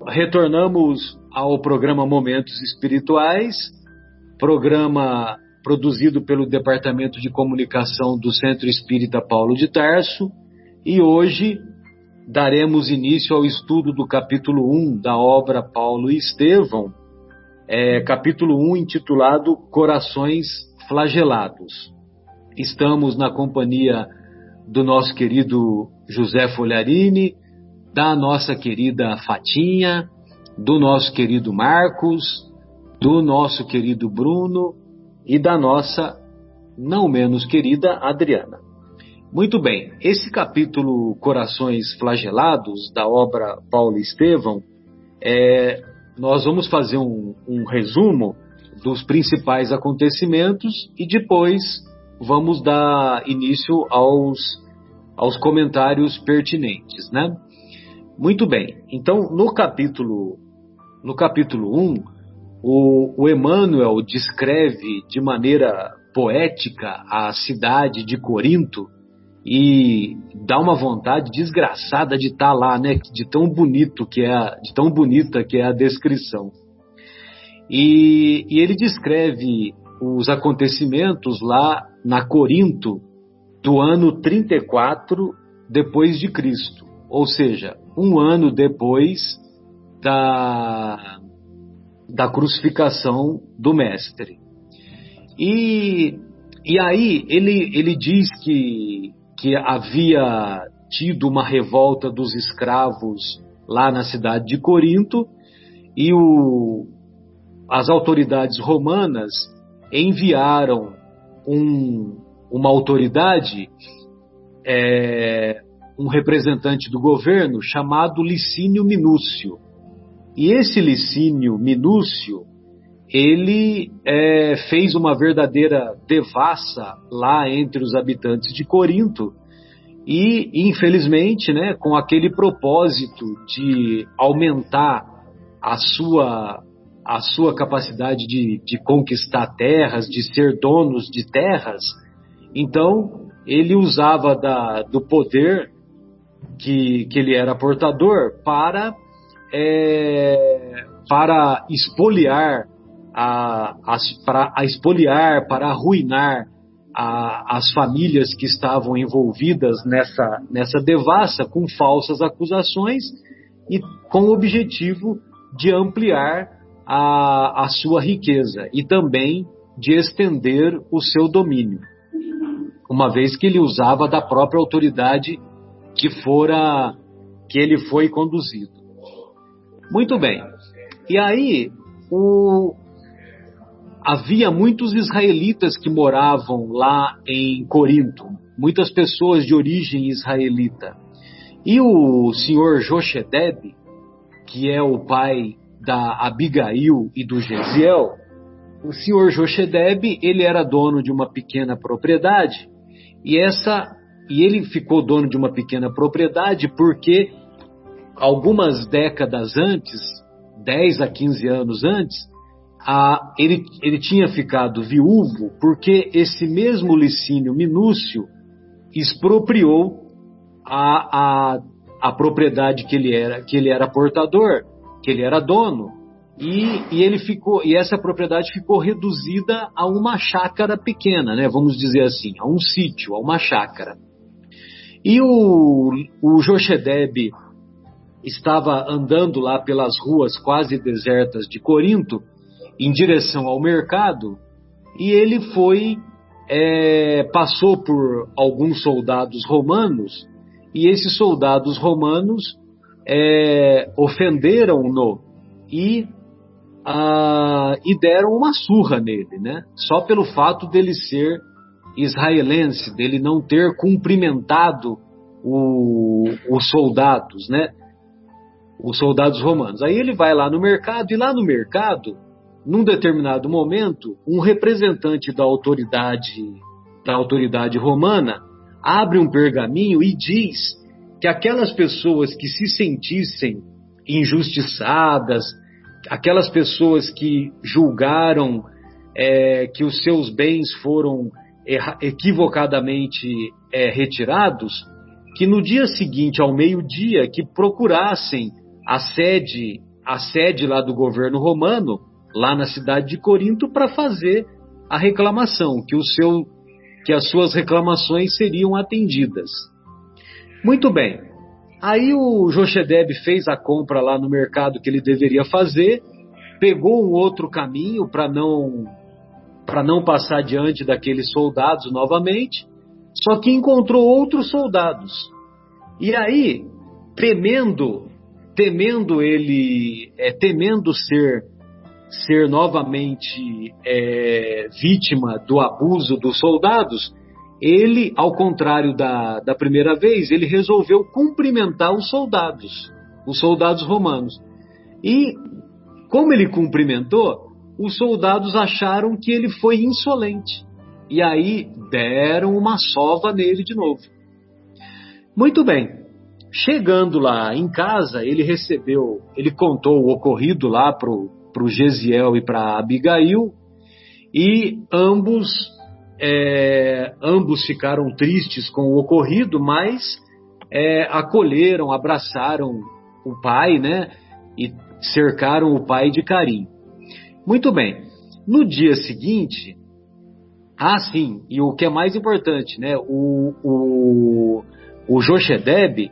Retornamos ao programa Momentos Espirituais, programa produzido pelo Departamento de Comunicação do Centro Espírita Paulo de Tarso, e hoje daremos início ao estudo do capítulo 1 da obra Paulo e Estevão, capítulo 1 intitulado Corações Flagelados. Estamos na companhia do nosso querido José Folharini, da nossa querida Fatinha, do nosso querido Marcos, do nosso querido Bruno e da nossa não menos querida Adriana. Muito bem, esse capítulo Corações Flagelados da obra Paulo e Estevão, nós vamos fazer um resumo dos principais acontecimentos e depois vamos dar início aos comentários pertinentes, né? Muito bem, então no capítulo 1, o Emmanuel descreve de maneira poética a cidade de Corinto e dá uma vontade desgraçada de estar lá, né? De tão bonita que é a descrição. E ele descreve os acontecimentos lá na Corinto do ano 34 depois de Cristo, ou seja, um ano depois da crucificação do Mestre. E aí ele diz que havia tido uma revolta dos escravos lá na cidade de Corinto e as autoridades romanas enviaram uma autoridade, um representante do governo chamado Licínio Minúcio. E esse Licínio Minúcio, ele fez uma verdadeira devassa lá entre os habitantes de Corinto e, infelizmente, né, com aquele propósito de aumentar a sua capacidade de conquistar terras, de ser donos de terras, então ele usava do poder que ele era portador para expoliar, para arruinar as famílias que estavam envolvidas nessa devassa com falsas acusações e com o objetivo de ampliar a sua riqueza e também de estender o seu domínio, uma vez que ele usava da própria autoridade que ele foi conduzido. Muito bem. E aí, havia muitos israelitas que moravam lá em Corinto, muitas pessoas de origem israelita. E o senhor Jochedeb, que é o pai da Abigail e do Gesiel, o senhor Jochedeb, ele era dono de uma pequena propriedade, e ele ficou dono de uma pequena propriedade porque algumas décadas antes, 10 a 15 anos antes, ele tinha ficado viúvo porque esse mesmo Licínio Minúcio expropriou a propriedade que ele era portador, que ele era dono, e essa propriedade ficou reduzida a uma chácara pequena, né? Vamos dizer assim, a um sítio, a uma chácara. E o Jochedeb estava andando lá pelas ruas quase desertas de Corinto, em direção ao mercado, e ele passou por alguns soldados romanos, e esses soldados romanos ofenderam-no e deram uma surra nele, né? Só pelo fato dele ser israelense, dele não ter cumprimentado os soldados, né? Os soldados romanos. Aí ele vai lá no mercado, e lá no mercado, num determinado momento, um representante da autoridade romana abre um pergaminho e diz que aquelas pessoas que se sentissem injustiçadas, aquelas pessoas que julgaram que os seus bens foram equivocadamente retirados, que no dia seguinte, ao meio-dia, que procurassem a sede a sede lá do governo romano, lá na cidade de Corinto, para fazer a reclamação, que as suas reclamações seriam atendidas. Muito bem. Aí o Jochedebe fez a compra lá no mercado que ele deveria fazer, pegou um outro caminho para não passar diante daqueles soldados novamente, só que encontrou outros soldados. E aí, temendo ser novamente vítima do abuso dos soldados, ele, ao contrário da primeira vez, ele resolveu cumprimentar os soldados romanos. E, como ele cumprimentou, os soldados acharam que ele foi insolente. E aí deram uma sova nele de novo. Muito bem. Chegando lá em casa, ele contou o ocorrido lá para o Gesiel e para Abigail, e ambos ficaram tristes com o ocorrido, mas acolheram, abraçaram o pai, né, e cercaram o pai de carinho. Muito bem. No dia seguinte, sim, e o que é mais importante, né, o Jochedebe,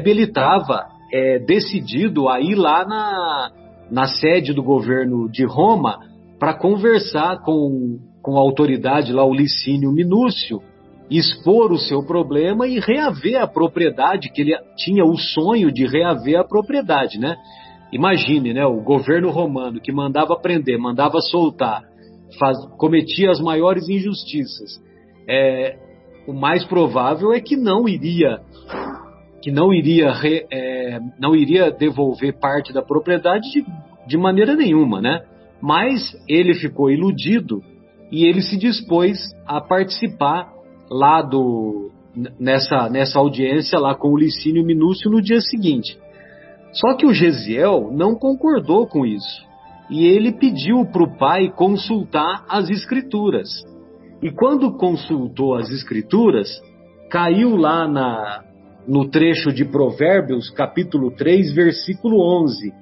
ele estava decidido a ir lá na sede do governo de Roma para conversar com a autoridade lá, o Licínio Minúcio, expor o seu problema e reaver a propriedade, que ele tinha o sonho de reaver a propriedade, né? Imagine, né, o governo romano que mandava prender, mandava soltar, cometia as maiores injustiças. O mais provável é que não iria devolver parte da propriedade de maneira nenhuma, né? Mas ele ficou iludido e ele se dispôs a participar lá nessa audiência lá com o Licínio Minúcio no dia seguinte. Só que o Gesiel não concordou com isso e ele pediu para o pai consultar as Escrituras. E quando consultou as Escrituras, caiu lá no trecho de Provérbios, capítulo 3, versículo 11.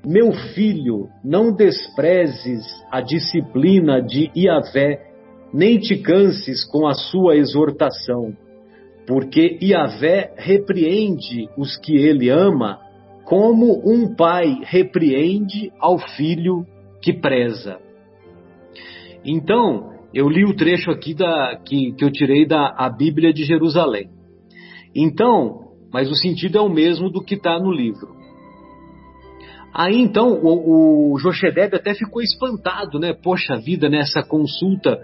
Meu filho, não desprezes a disciplina de Iavé, nem te canses com a sua exortação, porque Iavé repreende os que ele ama, como um pai repreende ao filho que preza. Então, eu li o trecho aqui que eu tirei da Bíblia de Jerusalém. Então, mas o sentido é o mesmo do que está no livro. Aí então o Jochedebe até ficou espantado, né? Poxa vida, né? Essa consulta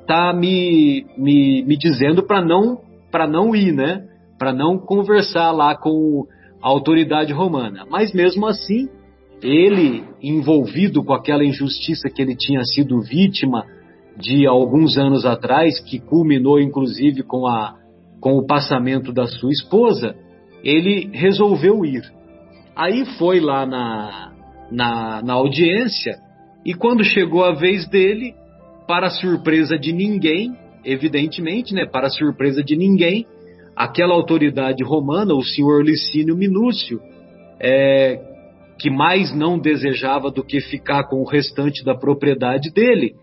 tá me dizendo para não ir, né? Para não conversar lá com a autoridade romana. Mas mesmo assim, ele, envolvido com aquela injustiça que ele tinha sido vítima de alguns anos atrás, que culminou inclusive com o passamento da sua esposa, ele resolveu ir. Aí foi lá na audiência, e quando chegou a vez dele, para surpresa de ninguém, evidentemente, né, para surpresa de ninguém, aquela autoridade romana, o senhor Licínio Minúcio, que mais não desejava do que ficar com o restante da propriedade dele,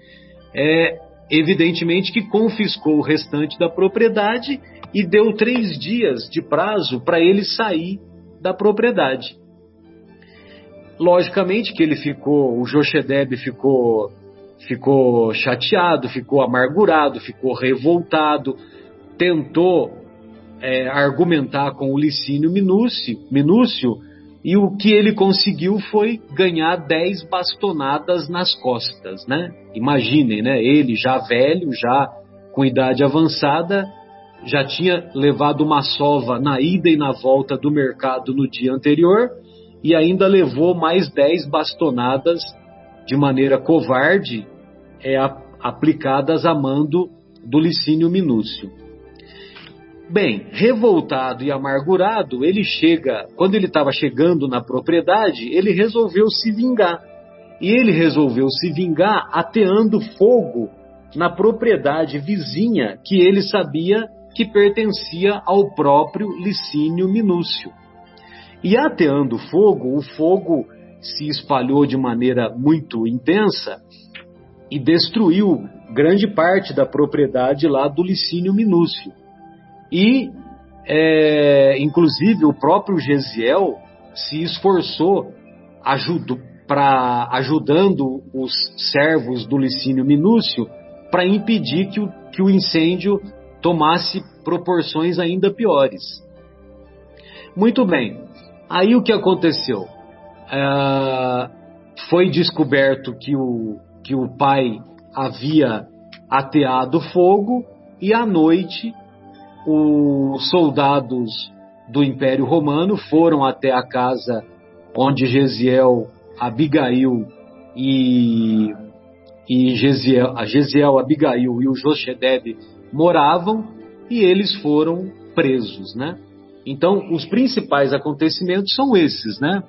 evidentemente que confiscou o restante da propriedade e deu 3 dias de prazo para ele sair da propriedade. Logicamente que o Jochedebe ficou chateado, ficou amargurado, ficou revoltado, tentou argumentar com o Licínio Minúcio, e o que ele conseguiu foi ganhar 10 bastonadas nas costas, né? Imaginem, né? Ele já velho, já com idade avançada, já tinha levado uma sova na ida e na volta do mercado no dia anterior e ainda levou mais 10 bastonadas de maneira covarde, aplicadas a mando do Licínio Minúcio. Bem, revoltado e amargurado, quando ele estava chegando na propriedade, ele resolveu se vingar. E ele resolveu se vingar ateando fogo na propriedade vizinha que ele sabia que pertencia ao próprio Licínio Minúcio. E ateando fogo, o fogo se espalhou de maneira muito intensa e destruiu grande parte da propriedade lá do Licínio Minúcio. E, inclusive, o próprio Gesiel se esforçou ajudando os servos do Licínio Minúcio para impedir que o incêndio tomasse proporções ainda piores. Muito bem. Aí o que aconteceu? Foi descoberto que o pai havia ateado fogo e à noite os soldados do Império Romano foram até a casa onde Gesiel, Abigail Gesiel, Abigail e o Jochebed moravam, e eles foram presos, né? Então, os principais acontecimentos são esses, né?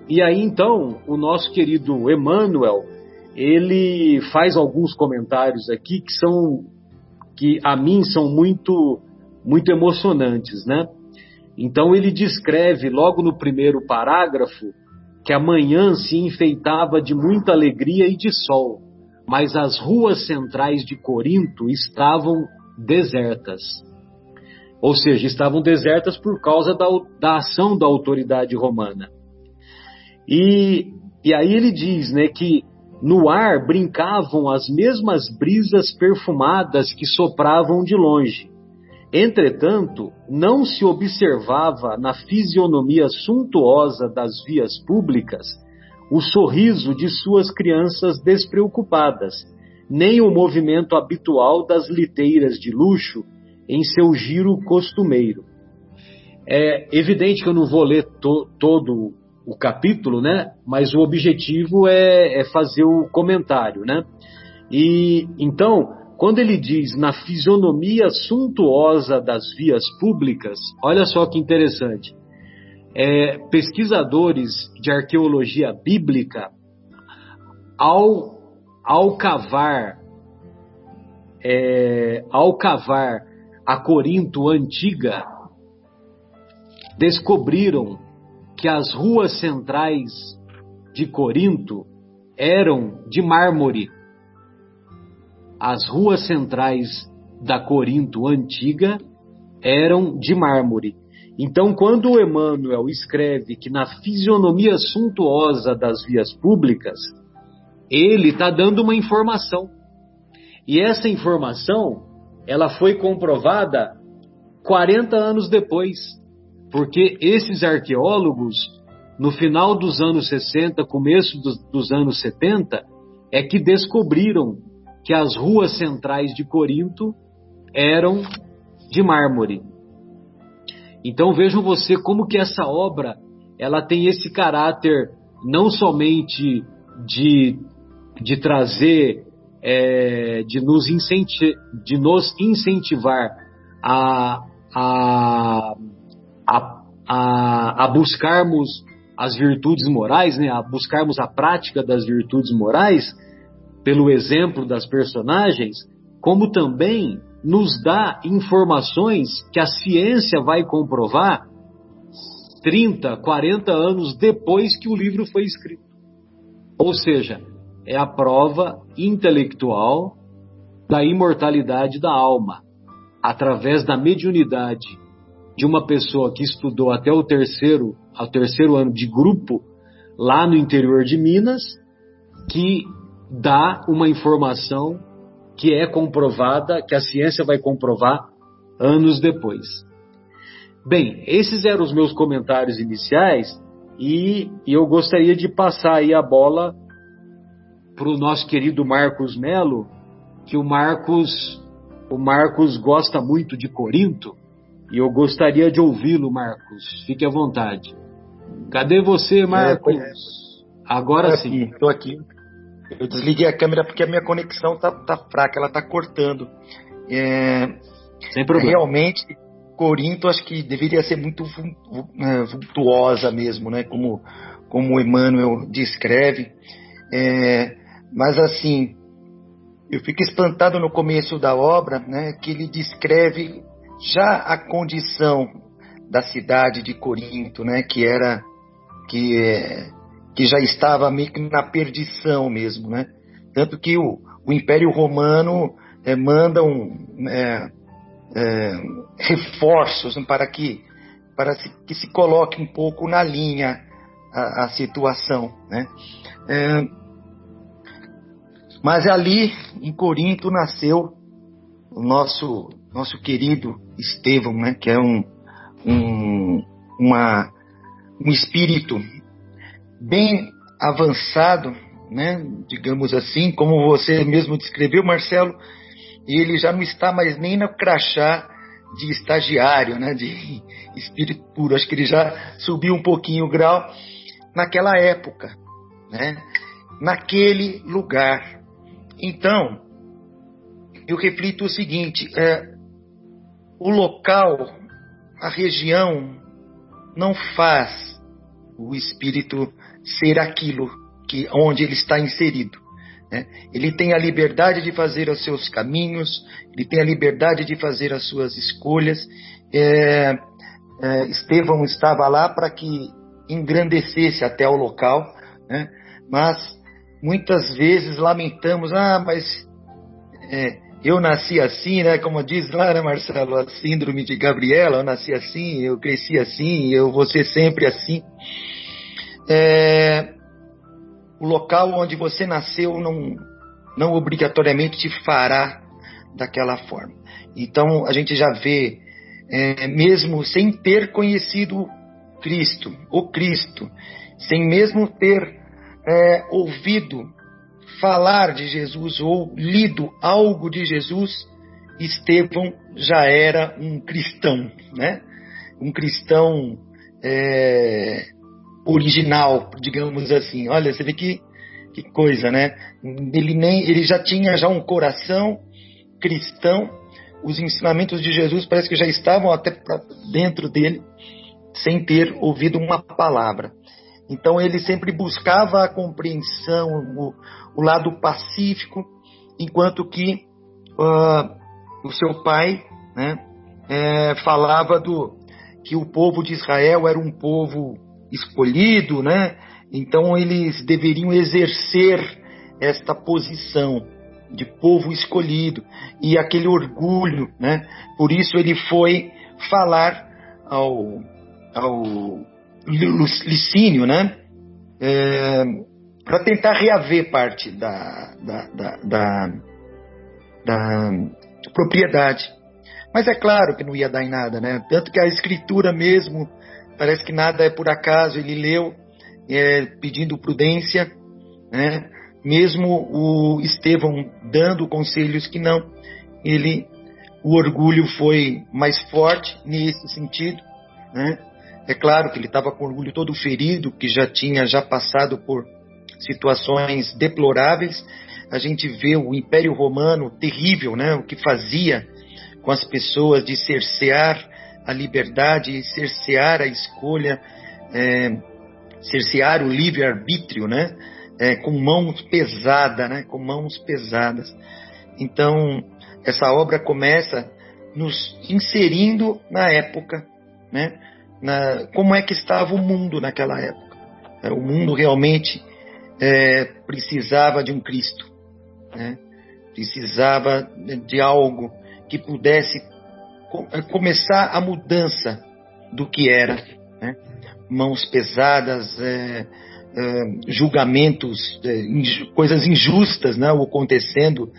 E aí, então, o nosso querido Emmanuel, ele faz alguns comentários aqui que a mim são muito, muito emocionantes, né? Então, ele descreve logo no primeiro parágrafo que a manhã se enfeitava de muita alegria e de sol, mas as ruas centrais de Corinto estavam desertas. Ou seja, estavam desertas por causa da ação da autoridade romana. E aí ele diz, né, que no ar brincavam as mesmas brisas perfumadas que sopravam de longe. Entretanto, não se observava na fisionomia suntuosa das vias públicas o sorriso de suas crianças despreocupadas, nem o movimento habitual das liteiras de luxo em seu giro costumeiro. É evidente que eu não vou ler todo o capítulo, né? Mas o objetivo é fazer o comentário, né? E então, quando ele diz na fisionomia suntuosa das vias públicas, olha só que interessante. Pesquisadores de arqueologia bíblica, ao cavar a Corinto antiga, descobriram que as ruas centrais de Corinto eram de mármore. As ruas centrais da Corinto antiga eram de mármore. Então, quando o Emmanuel escreve que na fisionomia suntuosa das vias públicas, ele está dando uma informação. E essa informação, ela foi comprovada 40 anos depois, porque esses arqueólogos, no final dos anos 60, começo dos anos 70, é que descobriram que as ruas centrais de Corinto eram de mármore. Então vejam você como que essa obra ela tem esse caráter não somente de trazer, de nos incentivar a buscarmos as virtudes morais, né, a buscarmos a prática das virtudes morais, pelo exemplo das personagens, como também nos dá informações que a ciência vai comprovar 30, 40 anos depois que o livro foi escrito. Ou seja, é a prova intelectual da imortalidade da alma, através da mediunidade de uma pessoa que estudou até o terceiro ano de grupo, lá no interior de Minas, que dá uma informação que é comprovada, que a ciência vai comprovar anos depois. Bem, esses eram os meus comentários iniciais e eu gostaria de passar aí a bola para o nosso querido Marcos Melo, que o Marcos gosta muito de Corinto e eu gostaria de ouvi-lo, Marcos. Fique à vontade. Cadê você, Marcos? Agora sim. Estou aqui. Eu desliguei a câmera porque a minha conexão tá fraca, ela tá cortando. Sem problema. Realmente, Corinto acho que deveria ser muito vultuosa mesmo, né? Como o Emmanuel descreve. Mas assim, eu fico espantado no começo da obra, né? Que ele descreve já a condição da cidade de Corinto, né? Que já estava meio que na perdição mesmo, né? Tanto que o Império Romano manda reforços para que se coloque um pouco na linha a situação, né? Mas ali em Corinto nasceu o nosso querido Estevão, né? Que é um espírito bem avançado, né? Digamos assim, como você mesmo descreveu, Marcelo. Ele já não está mais nem no crachá de estagiário, né? De espírito puro. Acho que ele já subiu um pouquinho o grau naquela época, né? Naquele lugar. Então, eu reflito o seguinte: o local, a região, não faz o espírito ser aquilo onde ele está inserido, né? Ele tem a liberdade de fazer os seus caminhos, ele tem a liberdade de fazer as suas escolhas. Estevão estava lá para que engrandecesse até o local, né? Mas muitas vezes lamentamos, mas eu nasci assim, né? Como diz lá, né, Marcelo, a síndrome de Gabriela, eu nasci assim, eu cresci assim, eu vou ser sempre assim. O local onde você nasceu não obrigatoriamente te fará daquela forma. Então a gente já vê, mesmo sem ter conhecido o Cristo, sem mesmo ter ouvido falar de Jesus ou lido algo de Jesus, Estevão já era um cristão, né? Um cristão original, digamos assim. Olha, você vê que coisa, né? Ele já tinha um coração cristão. Os ensinamentos de Jesus parece que já estavam até dentro dele, sem ter ouvido uma palavra. Então ele sempre buscava a compreensão, o lado pacífico, enquanto que o seu pai, né, falava que o povo de Israel era um povo escolhido, né? Então eles deveriam exercer esta posição de povo escolhido e aquele orgulho, né? Por isso ele foi falar ao Licínio, né? Para tentar reaver parte da propriedade. Mas é claro que não ia dar em nada, né? Tanto que a escritura mesmo, parece que nada é por acaso, ele leu pedindo prudência, né? Mesmo o Estevão dando conselhos que não, o orgulho foi mais forte nesse sentido, né? É claro que ele estava com o orgulho todo ferido, que já tinha passado por situações deploráveis. A gente vê o Império Romano terrível, né? O que fazia com as pessoas de cercear a liberdade, cercear a escolha, cercear o livre-arbítrio, né? Com mãos pesadas, né? Com mãos pesadas. Então, essa obra começa nos inserindo na época, né? Como é que estava o mundo naquela época. O mundo realmente precisava de um Cristo, né? Precisava de algo que pudesse começar a mudança do que era, né? Mãos pesadas, julgamentos, coisas injustas, né, acontecendo,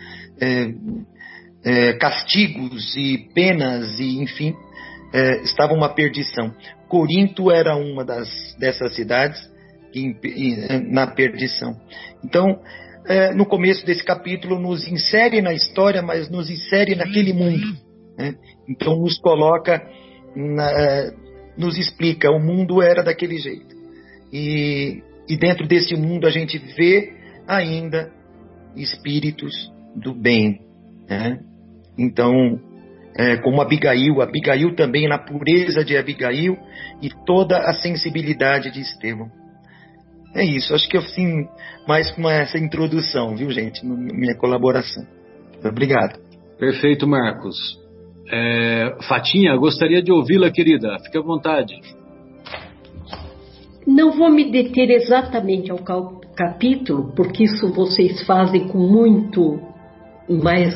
castigos e penas, e enfim, estava uma perdição. Corinto era uma dessas cidades na perdição. Então, no começo desse capítulo, nos insere na história, mas nos insere naquele mundo, né? Então, nos coloca, nos explica, o mundo era daquele jeito. E dentro desse mundo a gente vê ainda espíritos do bem, né? Então, como Abigail também, na pureza de Abigail e toda a sensibilidade de Estevão. É isso, acho que assim, mais com essa introdução, viu, gente, minha colaboração. Obrigado. Perfeito, Marcos. Fatinha, gostaria de ouvi-la, querida. Fique à vontade. Não vou me deter exatamente ao capítulo, porque isso vocês fazem com muito mais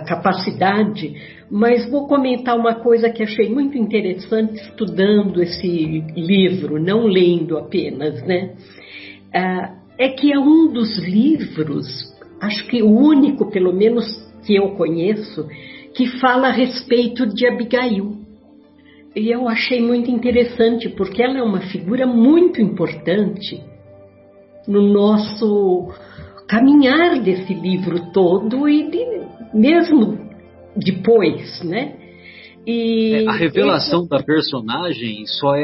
capacidade, mas vou comentar uma coisa que achei muito interessante estudando esse livro, não lendo apenas, né? É que é um dos livros, acho que o único, pelo menos que eu conheço, que fala a respeito de Abigail. E eu achei muito interessante, porque ela é uma figura muito importante no nosso caminhar desse livro todo e mesmo depois, né? E a revelação da personagem só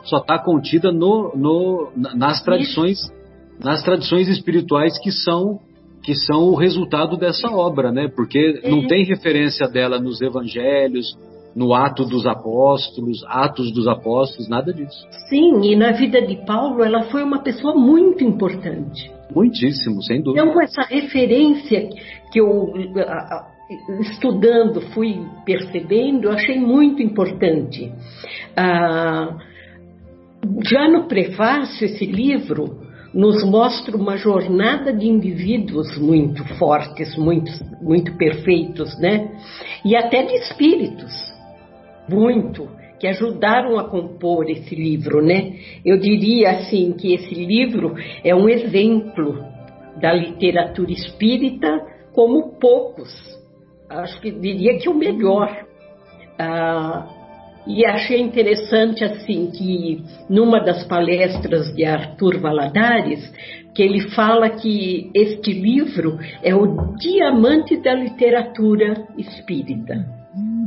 está contida nas tradições espirituais que são o resultado dessa obra, né? Porque não tem referência dela nos evangelhos, no Atos dos Apóstolos, nada disso. Sim, e na vida de Paulo ela foi uma pessoa muito importante. Muitíssimo, sem dúvida. Então essa referência que eu, estudando, fui percebendo, eu achei muito importante. Já no prefácio, esse livro nos mostra uma jornada de indivíduos muito fortes, muito perfeitos, né? E até de espíritos, que ajudaram a compor esse livro, né? Eu diria assim que esse livro é um exemplo da literatura espírita como poucos. Acho que diria que o melhor. E achei interessante assim que numa das palestras de Arthur Valadares, que ele fala que este livro é o diamante da literatura espírita.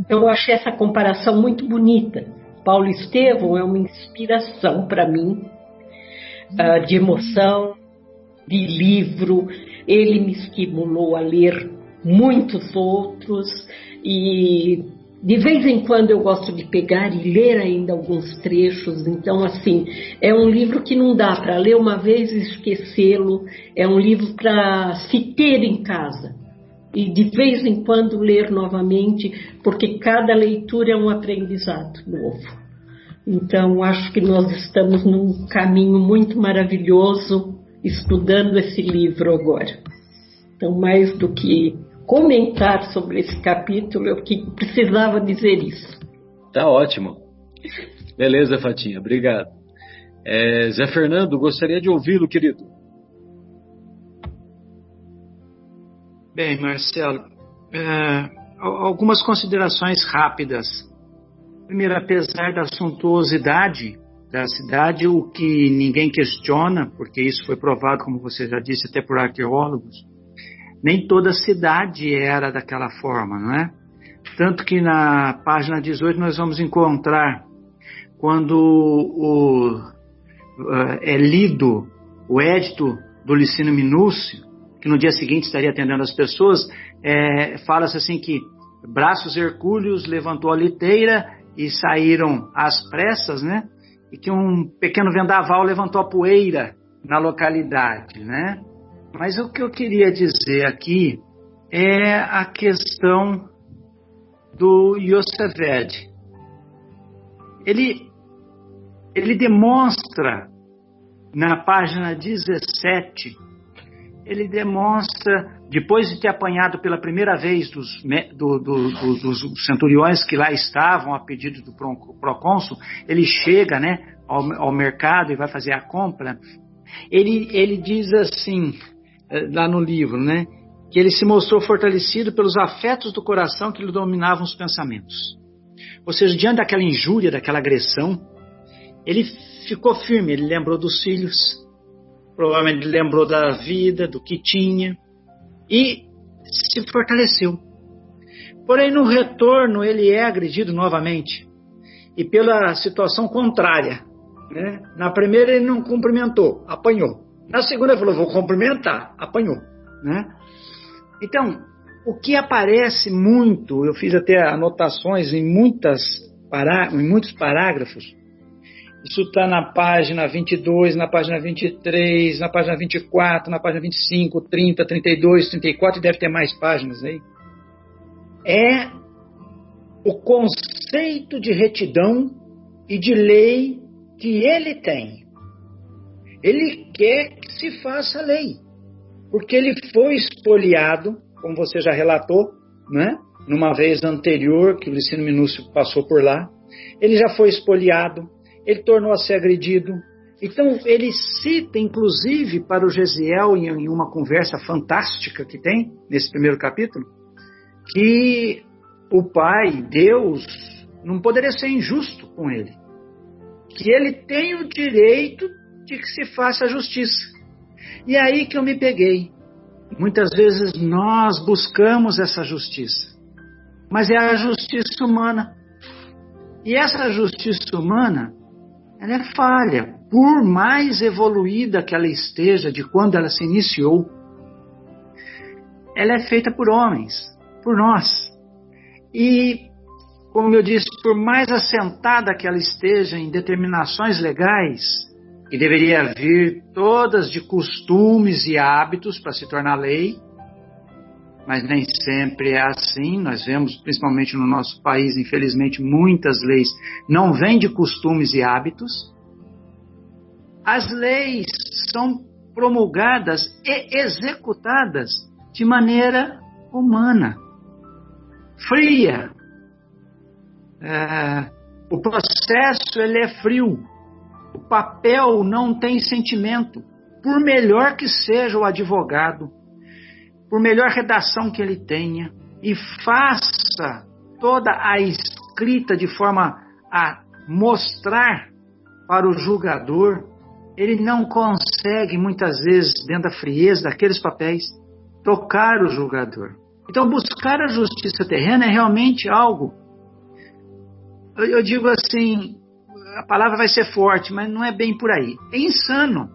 Então eu achei essa comparação muito bonita. Paulo Estevão é uma inspiração para mim, de emoção, de livro. Ele me estimulou a ler muitos outros e de vez em quando eu gosto de pegar e ler ainda alguns trechos. Então, assim, é um livro que não dá para ler uma vez e esquecê-lo. É um livro para se ter em casa e de vez em quando ler novamente, porque cada leitura é um aprendizado novo. Então, acho que nós estamos num caminho muito maravilhoso estudando esse livro agora. Então, mais do que comentar sobre esse capítulo, eu precisava dizer isso. Tá ótimo. Beleza, Fatinha, obrigado. Zé Fernando, gostaria de ouvi-lo, querido. Bem, Marcelo, algumas considerações rápidas. Primeiro, apesar da suntuosidade da cidade, o que ninguém questiona, porque isso foi provado, como você já disse, até por arqueólogos, nem toda cidade era daquela forma, não é? Tanto que na página 18 nós vamos encontrar, quando é lido o édito do Licínio Minúcio, que no dia seguinte estaria atendendo as pessoas, fala-se assim que braços hercúleos levantou a liteira e saíram às pressas, né? E que um pequeno vendaval levantou a poeira na localidade, né? Mas o que eu queria dizer aqui é a questão do Yosefed. Ele demonstra, na página 17, ele demonstra, depois de ter apanhado pela primeira vez dos centuriões que lá estavam a pedido do procônsul, ele chega, né, ao mercado e vai fazer a compra. Ele diz assim, lá no livro, né, que ele se mostrou fortalecido pelos afetos do coração que lhe dominavam os pensamentos. Ou seja, diante daquela injúria, daquela agressão, ele ficou firme, ele lembrou dos filhos, provavelmente lembrou da vida, do que tinha, e se fortaleceu. Porém, no retorno, ele é agredido novamente, e pela situação contrária, né? Na primeira ele não cumprimentou, apanhou. Na segunda ele falou, vou cumprimentar, apanhou, né? Então, o que aparece muito, eu fiz até anotações em muitos parágrafos, isso está na página 22, na página 23, na página 24, na página 25, 30, 32, 34, e deve ter mais páginas aí. É o conceito de retidão e de lei que ele tem. Ele quer que se faça lei, porque ele foi espoliado, como você já relatou, né? Numa vez anterior que o Licínio Minúcio passou por lá. Ele já foi espoliado, ele tornou-se agredido. Então ele cita, inclusive, para o Gesiel, em uma conversa fantástica que tem, nesse primeiro capítulo, que o Pai, Deus, não poderia ser injusto com ele. Que ele tem o direito de que se faça a justiça. E aí que eu me peguei. Muitas vezes nós buscamos essa justiça, mas é a justiça humana. E essa justiça humana, ela é falha, por mais evoluída que ela esteja de quando ela se iniciou. Ela é feita por homens, por nós. E, como eu disse, por mais assentada que ela esteja em determinações legais, que deveria vir todas de costumes e hábitos para se tornar lei, mas nem sempre é assim. Nós vemos, principalmente no nosso país, infelizmente, muitas leis não vêm de costumes e hábitos. As leis são promulgadas e executadas de maneira humana, fria. O processo ele é frio. O papel não tem sentimento. Por melhor que seja o advogado, por melhor redação que ele tenha, e faça toda a escrita de forma a mostrar para o julgador, ele não consegue, muitas vezes, dentro da frieza daqueles papéis, tocar o julgador. Então, buscar a justiça terrena é realmente algo, eu digo assim, a palavra vai ser forte, mas não é bem por aí. É insano.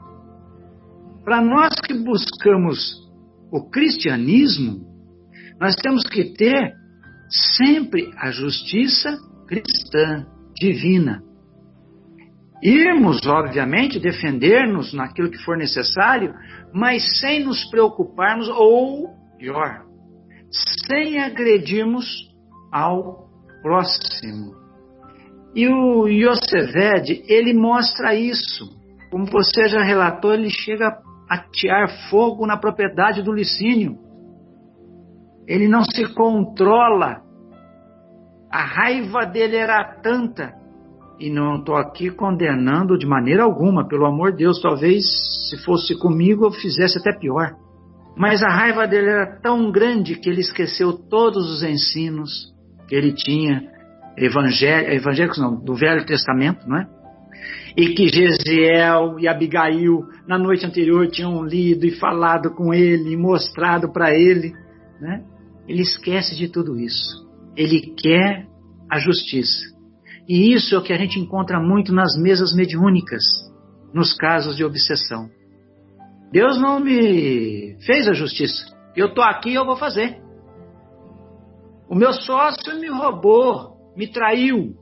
Para nós que buscamos o cristianismo, nós temos que ter sempre a justiça cristã, divina. Irmos, obviamente, defender-nos naquilo que for necessário, mas sem nos preocuparmos, ou pior, sem agredirmos ao próximo. E o Yoseved, ele mostra isso. Como você já relatou, ele chega a atear fogo na propriedade do Licínio. Ele não se controla. A raiva dele era tanta. E não estou aqui condenando de maneira alguma, pelo amor de Deus. Talvez, se fosse comigo, eu fizesse até pior. Mas a raiva dele era tão grande que ele esqueceu todos os ensinos que ele tinha, evangélicos não, do Velho Testamento, não é? E que Gesiel e Abigail, na noite anterior, tinham lido e falado com ele, e mostrado para ele, né? Ele esquece de tudo isso. Ele quer a justiça. E isso é o que a gente encontra muito nas mesas mediúnicas, nos casos de obsessão. Deus não me fez a justiça. Eu estou aqui e eu vou fazer. O meu sócio me roubou, me traiu.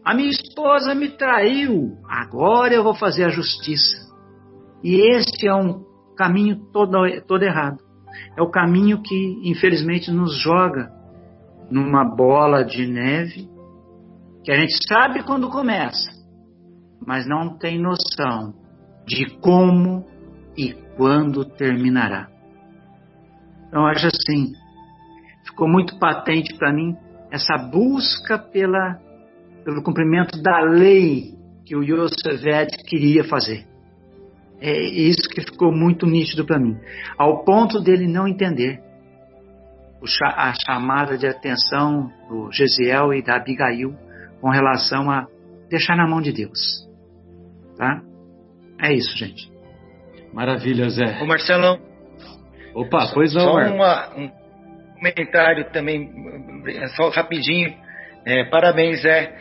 A minha esposa me traiu. Agora eu vou fazer a justiça. E este é um caminho todo errado. É o caminho que, infelizmente, nos joga numa bola de neve, que a gente sabe quando começa, mas não tem noção de como e quando terminará. Então, acho assim, ficou muito patente para mim essa busca pelo cumprimento da lei que o Yoseved queria fazer. É isso que ficou muito nítido para mim, ao ponto dele não entender a chamada de atenção do Gesiel e da Abigail com relação a deixar na mão de Deus. Tá? É isso, gente. Maravilha, Zé. Ô Marcelão. Opa, pois não, só um comentário também, só rapidinho. Parabéns, Zé.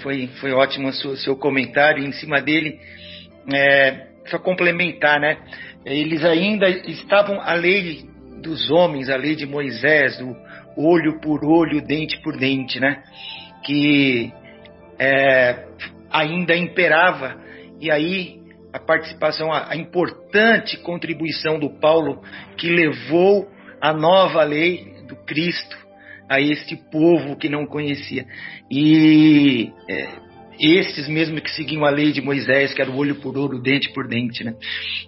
Foi ótimo o seu comentário. Em cima dele, só complementar, né? Eles ainda estavam a lei dos homens, a lei de Moisés, do olho por olho, dente por dente, né? Que ainda imperava. E aí a participação, a importante contribuição do Paulo, que levou a nova lei do Cristo, a este povo que não conhecia. E esses mesmo que seguiam a lei de Moisés, que era o olho por olho, dente por dente, né?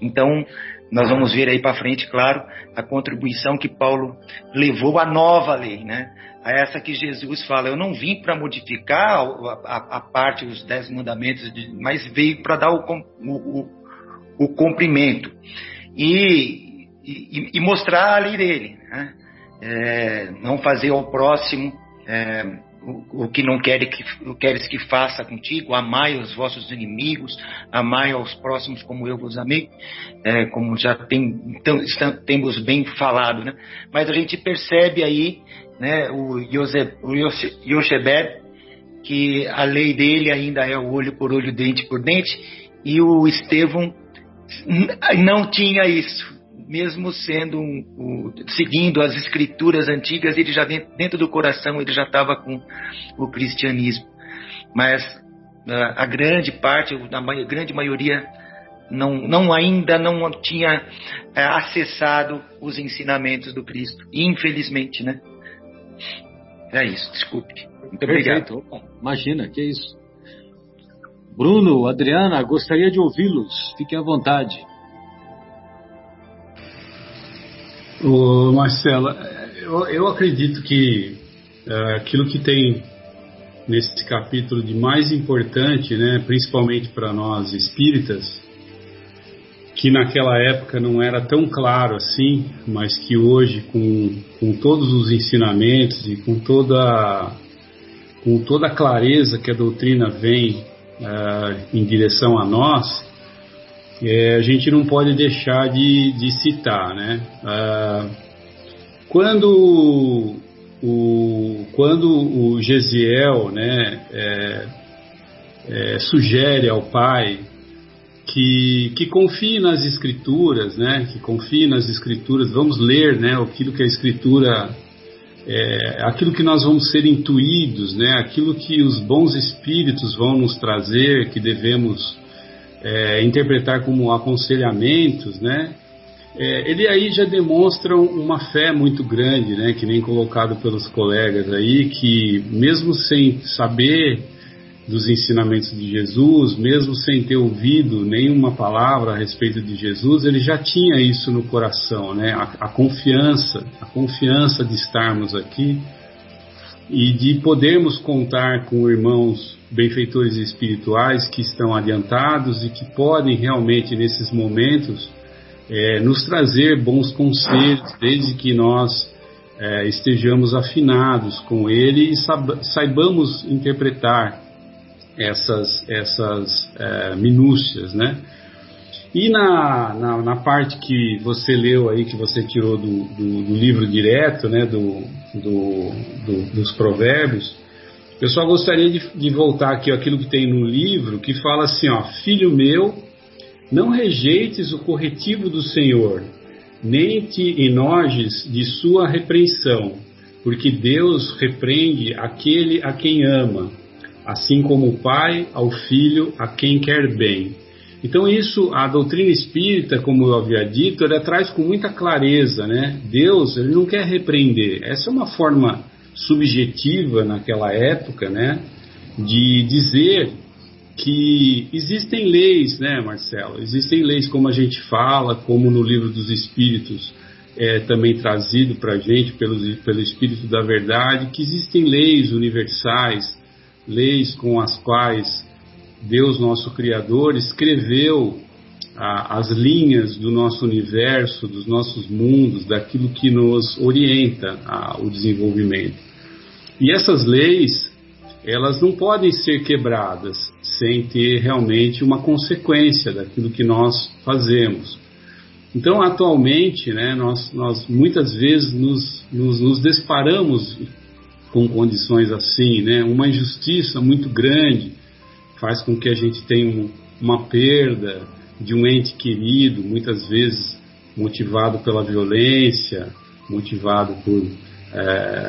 Então, nós vamos ver aí para frente, claro, a contribuição que Paulo levou à nova lei, né? A essa que Jesus fala, eu não vim para modificar a parte dos 10 mandamentos, mas veio para dar o cumprimento e mostrar a lei dele, né? Não fazer ao próximo o que não queres que faça contigo, amai os vossos inimigos, amai aos próximos como eu vos amei, como já temos bem falado, né? Mas a gente percebe aí, né, o Yochebed, que a lei dele ainda é o olho por olho, dente por dente, e o Estevão não tinha isso. Mesmo seguindo as escrituras antigas, ele já dentro do coração ele já estava com o cristianismo. Mas a grande parte, a grande maioria, ainda não tinha acessado os ensinamentos do Cristo. Infelizmente, né? É isso, desculpe. Muito obrigado. Opa, imagina, que isso. Bruno, Adriana, gostaria de ouvi-los. Fiquem à vontade. Ô Marcelo, eu acredito que aquilo que tem nesse capítulo de mais importante, né, principalmente para nós espíritas, que naquela época não era tão claro assim, mas que hoje com todos os ensinamentos e com toda a clareza que a doutrina vem em direção a nós, a gente não pode deixar de citar, né? Quando o Gesiel, né, sugere ao pai que confie nas escrituras, né? Que confie nas escrituras, vamos ler, né? Aquilo que a escritura, aquilo que nós vamos ser intuídos, né? Aquilo que os bons espíritos vão nos trazer, que devemos interpretar como aconselhamentos, né? Ele aí já demonstra uma fé muito grande, né? Que nem colocado pelos colegas aí, que mesmo sem saber dos ensinamentos de Jesus, mesmo sem ter ouvido nenhuma palavra a respeito de Jesus, ele já tinha isso no coração, né? A confiança de estarmos aqui e de podermos contar com irmãos benfeitores espirituais que estão adiantados e que podem realmente nesses momentos nos trazer bons conselhos, desde que nós estejamos afinados com ele e saibamos interpretar essas minúcias, né? E na parte que você leu aí, que você tirou do livro direto, né, dos provérbios, eu só gostaria de voltar aqui àquilo que tem no livro, que fala assim, ó: filho meu, não rejeites o corretivo do Senhor, nem te enojes de sua repreensão, porque Deus repreende aquele a quem ama, assim como o pai ao filho a quem quer bem. Então isso, a doutrina espírita, como eu havia dito, ela traz com muita clareza, né? Deus, ele não quer repreender. Essa é uma forma subjetiva naquela época, né? De dizer que existem leis, né, Marcelo? Existem leis, como a gente fala, como no livro dos Espíritos também trazido para a gente pelo Espírito da Verdade, que existem leis universais, leis com as quais Deus, nosso Criador, escreveu as linhas do nosso universo, dos nossos mundos, daquilo que nos orienta ao desenvolvimento. E essas leis, elas não podem ser quebradas sem ter realmente uma consequência daquilo que nós fazemos. Então, atualmente, né, nós muitas vezes nos deparamos com condições assim, né? Uma injustiça muito grande faz com que a gente tenha uma perda de um ente querido, muitas vezes motivado pela violência, motivado por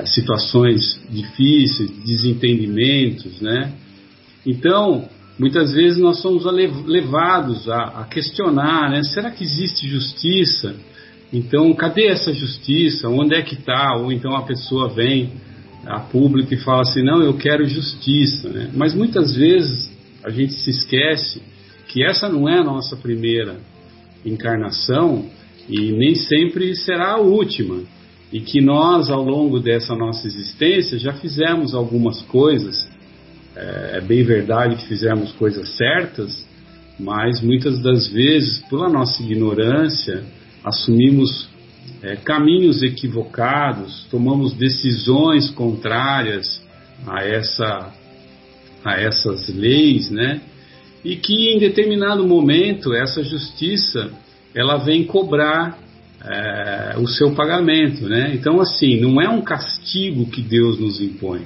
situações difíceis, desentendimentos, né? Então, muitas vezes nós somos levados a questionar, né? Será que existe justiça? Então, cadê essa justiça? Onde é que está? Ou então a pessoa vem a público e fala assim, não, eu quero justiça, né? Mas muitas vezes a gente se esquece que essa não é a nossa primeira encarnação e nem sempre será a última, e que nós, ao longo dessa nossa existência, já fizemos algumas coisas. É bem verdade que fizemos coisas certas, mas muitas das vezes, pela nossa ignorância, assumimos caminhos equivocados, tomamos decisões contrárias a essas leis, né? E que em determinado momento essa justiça ela vem cobrar o seu pagamento, né? Então, assim, não é um castigo que Deus nos impõe,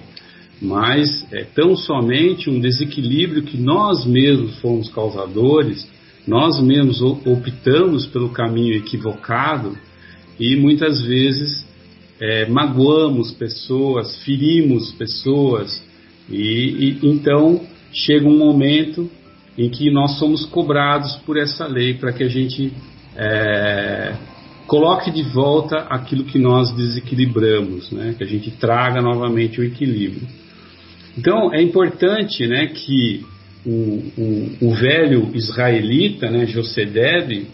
mas é tão somente um desequilíbrio que nós mesmos fomos causadores, nós mesmos optamos pelo caminho equivocado e muitas vezes magoamos pessoas, ferimos pessoas, e então chega um momento em que nós somos cobrados por essa lei para que a gente coloque de volta aquilo que nós desequilibramos, né? Que a gente traga novamente o equilíbrio. Então é importante, né, que o velho israelita, né, Josedeb,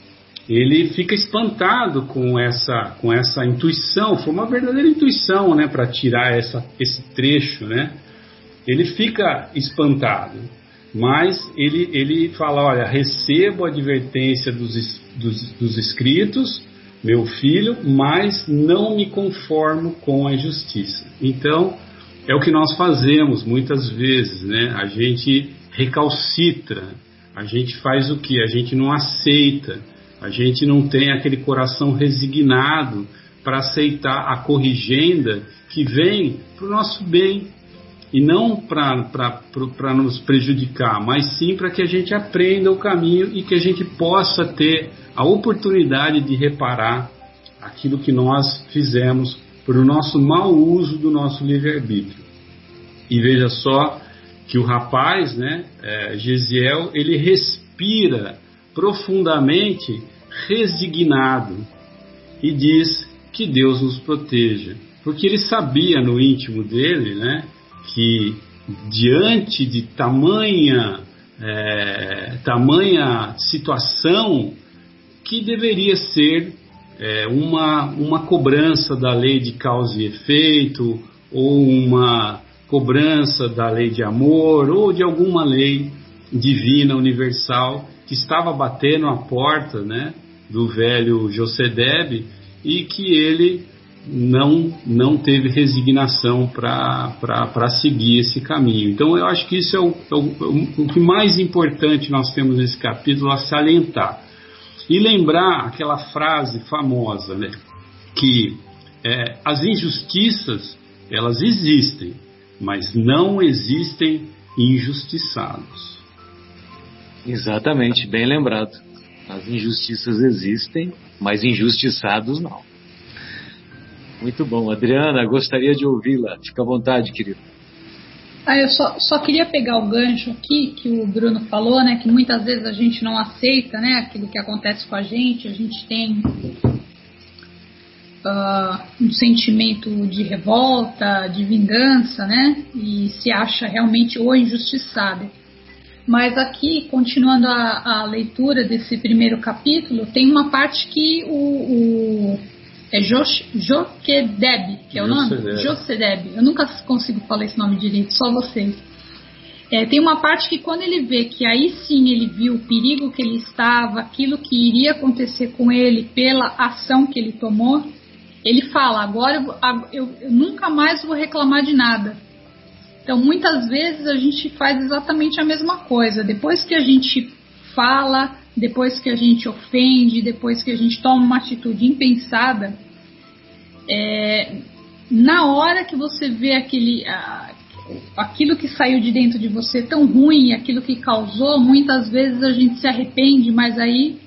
ele fica espantado com essa intuição. Foi uma verdadeira intuição, né, para tirar esse trecho, né? Ele fica espantado, mas ele fala, olha, recebo a advertência dos escritos, meu filho, mas não me conformo com a injustiça. Então, é o que nós fazemos muitas vezes, né? A gente recalcitra, a gente faz o quê? A gente não aceita, a gente não tem aquele coração resignado para aceitar a corrigenda que vem para o nosso bem, e não para nos prejudicar, mas sim para que a gente aprenda o caminho e que a gente possa ter a oportunidade de reparar aquilo que nós fizemos por o nosso mau uso do nosso livre-arbítrio. E veja só que o rapaz, né, Gesiel, ele respira profundamente resignado e diz que Deus nos proteja, porque ele sabia no íntimo dele, né, que diante de tamanha situação que deveria ser uma cobrança da lei de causa e efeito, ou uma cobrança da lei de amor, ou de alguma lei divina universal que estava batendo a porta, né, do velho Josedeb, e que ele não teve resignação para seguir esse caminho. Então eu acho que isso é o que mais importante nós temos nesse capítulo a salientar. E lembrar aquela frase famosa, né, que as injustiças, elas existem, mas não existem injustiçados. Exatamente, bem lembrado. As injustiças existem, mas injustiçados não. Muito bom. Adriana, gostaria de ouvi-la. Fica à vontade, querido. Eu só queria pegar o gancho aqui que o Bruno falou, né, que muitas vezes a gente não aceita, né, aquilo que acontece com a gente tem um sentimento de revolta, de vingança, né, e se acha realmente o injustiçado. Mas aqui, continuando a leitura desse primeiro capítulo, tem uma parte que Josedeb, que é o nome? Josedeb. Eu nunca consigo falar esse nome direito, só vocês. Tem uma parte que quando ele vê que aí sim ele viu o perigo que ele estava, aquilo que iria acontecer com ele pela ação que ele tomou, ele fala, agora eu nunca mais vou reclamar de nada. Então muitas vezes a gente faz exatamente a mesma coisa. Depois que a gente fala, depois que a gente ofende, depois que a gente toma uma atitude impensada, na hora que você vê aquilo que saiu de dentro de você tão ruim, aquilo que causou, muitas vezes a gente se arrepende, mas aí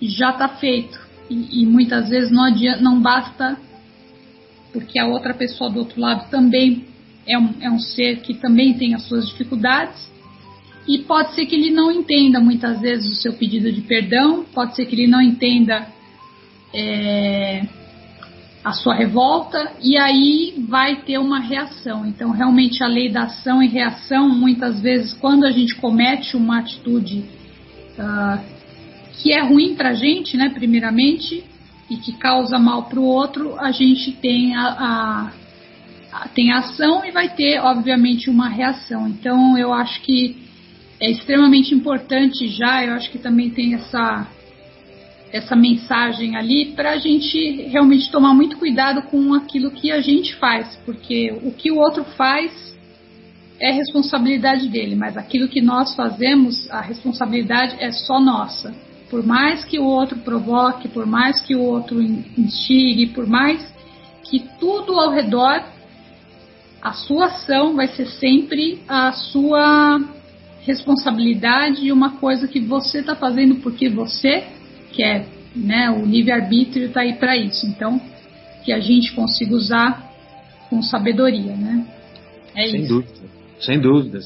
já está feito. E muitas vezes não basta, porque a outra pessoa do outro lado também é um ser que também tem as suas dificuldades, e pode ser que ele não entenda muitas vezes o seu pedido de perdão, pode ser que ele não entenda a sua revolta, e aí vai ter uma reação. Então, realmente, a lei da ação e reação, muitas vezes, quando a gente comete uma atitude que é ruim para a gente, né, primeiramente, e que causa mal para o outro, a gente tem tem a ação e vai ter, obviamente, uma reação. Então, eu acho que é extremamente importante eu acho que também tem essa mensagem ali para a gente realmente tomar muito cuidado com aquilo que a gente faz, porque o que o outro faz é responsabilidade dele, mas aquilo que nós fazemos, a responsabilidade é só nossa. Por mais que o outro provoque, por mais que o outro instigue, por mais que tudo ao redor, a sua ação vai ser sempre a sua responsabilidade e uma coisa que você está fazendo porque você quer, né? O livre-arbítrio está aí para isso. Então, que a gente consiga usar com sabedoria, né? Sem dúvida.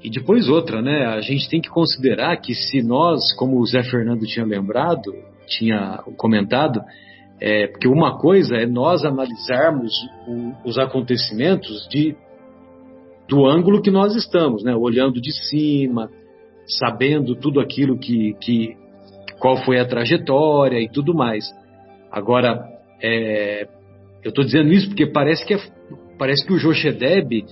E depois outra, né? A gente tem que considerar que se nós, como o Zé Fernando tinha comentado, porque uma coisa é nós analisarmos os acontecimentos do ângulo que nós estamos, né? Olhando de cima, sabendo tudo aquilo qual foi a trajetória e tudo mais. Agora, eu estou dizendo isso porque parece que o Jochedeb,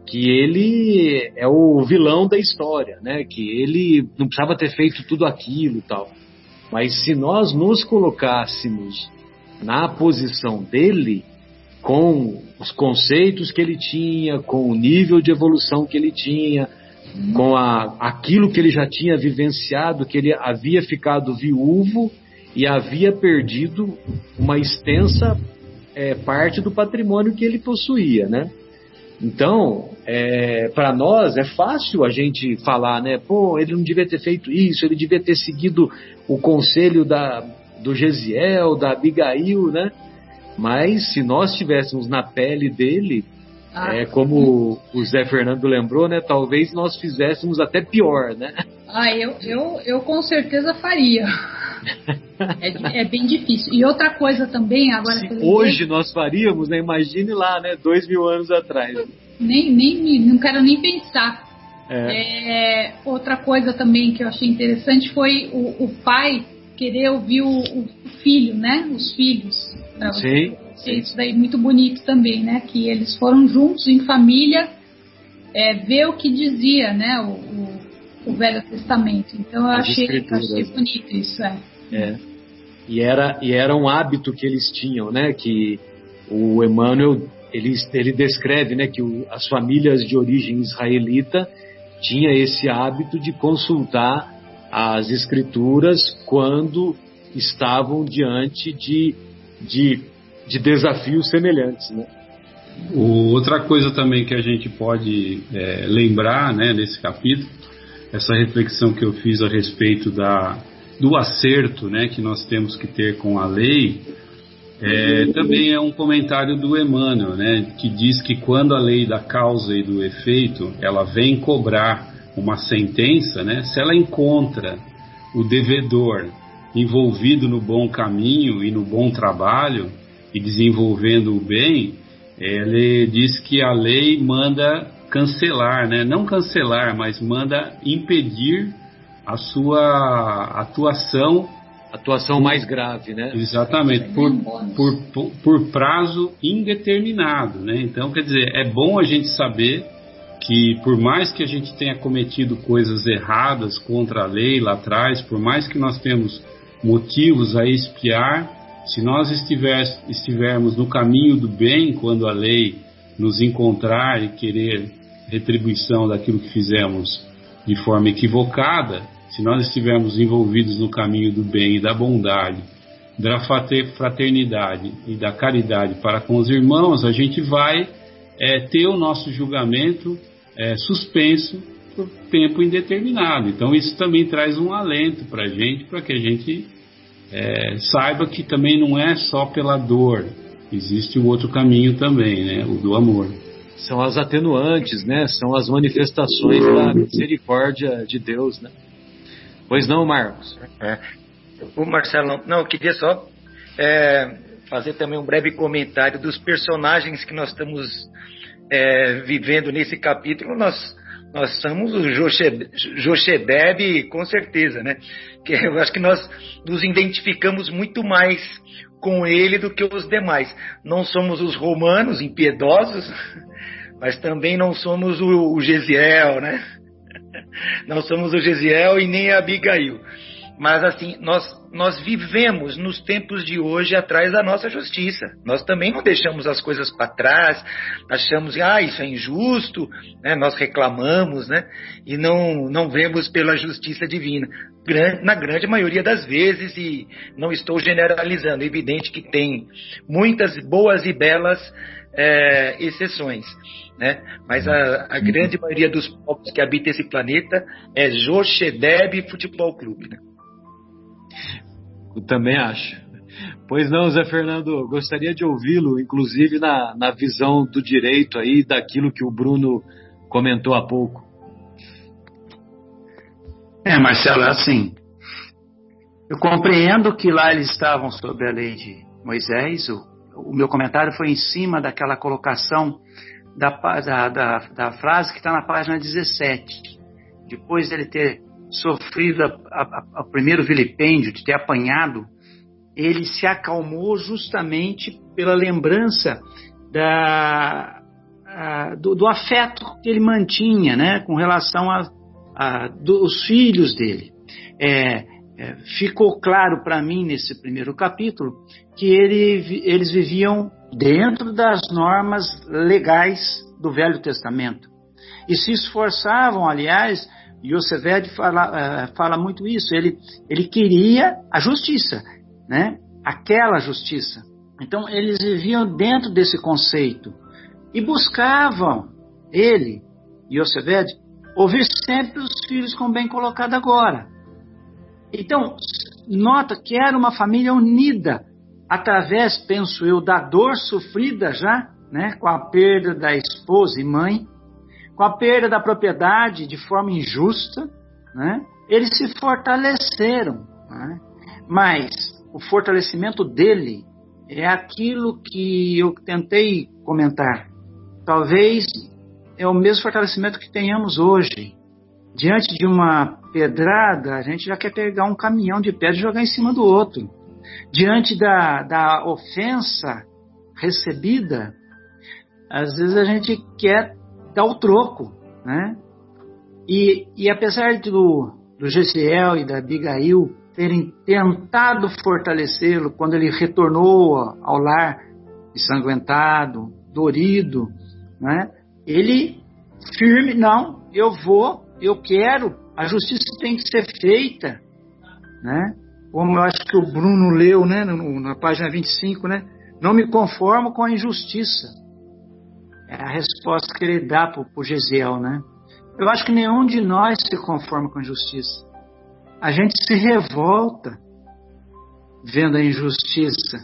que ele é o vilão da história, né? Que ele não precisava ter feito tudo aquilo e tal. Mas se nós nos colocássemos na posição dele, com os conceitos que ele tinha, com o nível de evolução que ele tinha, com aquilo que ele já tinha vivenciado, que ele havia ficado viúvo e havia perdido uma extensa parte do patrimônio que ele possuía, né? Então, para nós é fácil a gente falar, né? Pô, ele não devia ter feito isso, ele devia ter seguido o conselho do Gesiel, da Abigail, né? Mas se nós estivéssemos na pele dele, como o Zé Fernando lembrou, né? Talvez nós fizéssemos até pior, né? Eu com certeza faria. É bem difícil. E outra coisa também, agora... Se hoje nós faríamos, né? Imagine lá, né? 2000 anos atrás. Não quero nem pensar. Outra coisa também que eu achei interessante foi o pai querer ouvir o filho, né? Os filhos. Sim. Isso daí é muito bonito também, né? Que eles foram juntos em família ver o que dizia, né? O Velho Testamento. Então eu achei bonito isso. E era um hábito que eles tinham, né? Que o Emmanuel ele descreve, né? Que as famílias de origem israelita tinha esse hábito de consultar as escrituras quando estavam diante de desafios semelhantes, né? Outra coisa também que a gente pode lembrar, né, nesse capítulo, essa reflexão que eu fiz a respeito do acerto, né, que nós temos que ter com a lei, também é um comentário do Emmanuel, né, que diz que quando a lei da causa e do efeito ela vem cobrar uma sentença, né, se ela encontra o devedor envolvido no bom caminho e no bom trabalho e desenvolvendo o bem, ele diz que a lei manda cancelar, né? Não cancelar, mas manda impedir a sua atuação mais grave, né? Exatamente, por prazo indeterminado, né? Então, quer dizer, é bom a gente saber que por mais que a gente tenha cometido coisas erradas contra a lei lá atrás, por mais que nós temos motivos a expiar, se nós estivermos no caminho do bem, quando a lei nos encontrar e querer retribuição daquilo que fizemos de forma equivocada, se nós estivermos envolvidos no caminho do bem e da bondade, da fraternidade e da caridade para com os irmãos, a gente vai ter o nosso julgamento suspenso por tempo indeterminado. Então isso também traz um alento para a gente, para que a gente saiba que também não é só pela dor, existe o outro caminho também, né? O do amor. São as atenuantes, né? São as manifestações da misericórdia de Deus, né? Pois não, Marcos? O Marcelo, não, eu queria só fazer também um breve comentário dos personagens que nós estamos vivendo nesse capítulo. Nós somos o Jochebed, com certeza, né? Que eu acho que nós nos identificamos muito mais com ele do que os demais. Não somos os romanos impiedosos, mas também não somos o Gesiel, né? Não somos o Gesiel e nem a Abigail. Mas assim, nós vivemos nos tempos de hoje atrás da nossa justiça. Nós também não deixamos as coisas para trás, achamos, isso é injusto, né? Nós reclamamos, né? E não vemos pela justiça divina. Na grande maioria das vezes, e não estou generalizando, é evidente que tem muitas boas e belas exceções, né? Mas a grande maioria dos povos que habitam esse planeta é Jochebed Futebol Clube, né? Eu também acho. Pois não, Zé Fernando, gostaria de ouvi-lo, inclusive na visão do direito aí, daquilo que o Bruno comentou há pouco. Marcelo, assim, eu compreendo que lá eles estavam sob a lei de Moisés. O meu comentário foi em cima daquela colocação da frase que está na página 17. Depois dele ter sofrido o primeiro vilipêndio, de ter apanhado, ele se acalmou justamente pela lembrança do afeto que ele mantinha, né, com relação dos filhos dele. Ficou claro para mim nesse primeiro capítulo que eles viviam dentro das normas legais do Velho Testamento e se esforçavam, aliás. Jochebed fala muito isso. Ele queria a justiça, né? Aquela justiça. Então eles viviam dentro desse conceito e buscavam Jochebed, ouvir sempre os filhos com bem colocado agora. Então nota que era uma família unida através, penso eu, da dor sofrida já, né? Com a perda da esposa e mãe, com a perda da propriedade de forma injusta, né? Eles se fortaleceram, né? Mas o fortalecimento dele é aquilo que eu tentei comentar. Talvez é o mesmo fortalecimento que tenhamos hoje. Diante de uma pedrada, a gente já quer pegar um caminhão de pedra e jogar em cima do outro. Diante da ofensa recebida, às vezes a gente quer dar o troco, né? E apesar do Gesiel e da Abigail terem tentado fortalecê-lo quando ele retornou ao lar ensanguentado, dorido, né? Ele firme, não, eu quero, a justiça tem que ser feita, né? Como eu acho que o Bruno leu, né, na página 25, né? Não me conformo com a injustiça. É a resposta que ele dá para o Gesiel, né? Eu acho que nenhum de nós se conforma com a injustiça. A gente se revolta vendo a injustiça.